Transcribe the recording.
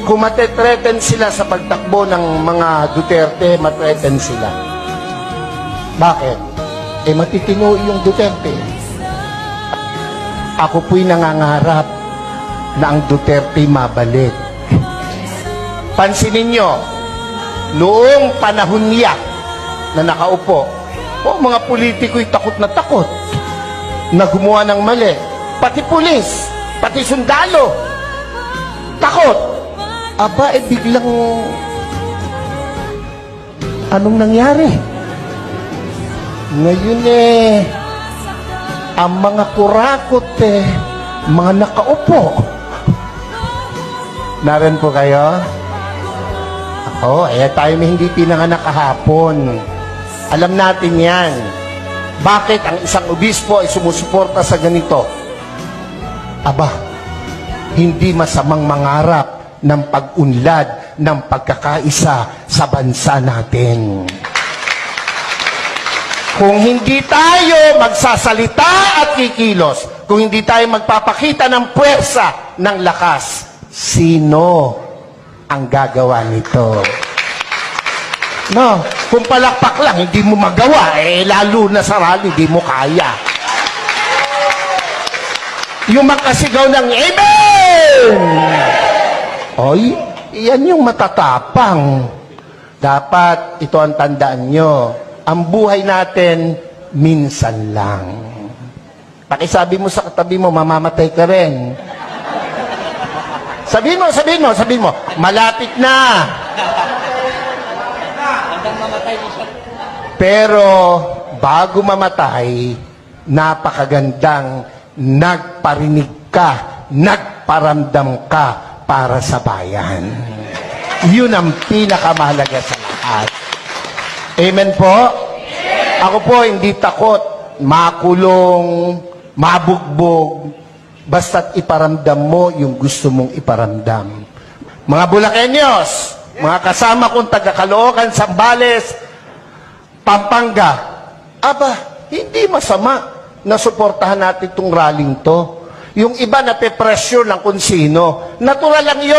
Kung matetreten sila sa pagtakbo ng mga Duterte, matreten sila. Bakit? Matitino yung Duterte. Ako po'y nangangarap na ang Duterte mabalik. Pansinin nyo, noong panahon niya na nakaupo, mga politiko'y takot na gumawa ng mali. Pati pulis, pati sundalo, takot. Aba, biglang anong nangyari? Ngayon ang mga kurakot mga nakaupo. Naran po kayo? Ako, tayo may hindi pinanganak kahapon. Alam natin yan. Bakit ang isang obispo ay sumusuporta sa ganito? Aba, hindi masamang mangarap ng pag-unlad ng pagkakaisa sa bansa natin. Kung hindi tayo magsasalita at kikilos, kung hindi tayo magpapakita ng puwersa, ng lakas, sino ang gagawa nito? No, kung palakpak lang, hindi mo magawa, lalo na sa rally, hindi mo kaya. Yung makasigaw ng Amen! Oy, yan yung matatapang. Dapat, ito ang tandaan nyo, ang buhay natin, minsan lang. Pakisabi mo sa katabi mo, mamamatay ka rin. Sabihin mo, malapit na. Pero, bago mamatay, napakagandang nagparinig ka, nagparamdam ka para sa bayan. Yun ang pinakamahalaga sa lahat. Amen po? Ako po hindi takot makulong, mabugbog, basta't iparamdam mo yung gusto mong iparamdam. Mga Bulakenyos, mga kasama kong taga-Caloocan, Zambales, Pampanga, aba, hindi masama na suportahan natin itong rallying to. Yung iba na pe-pressure ng kung sino, natural lang yun.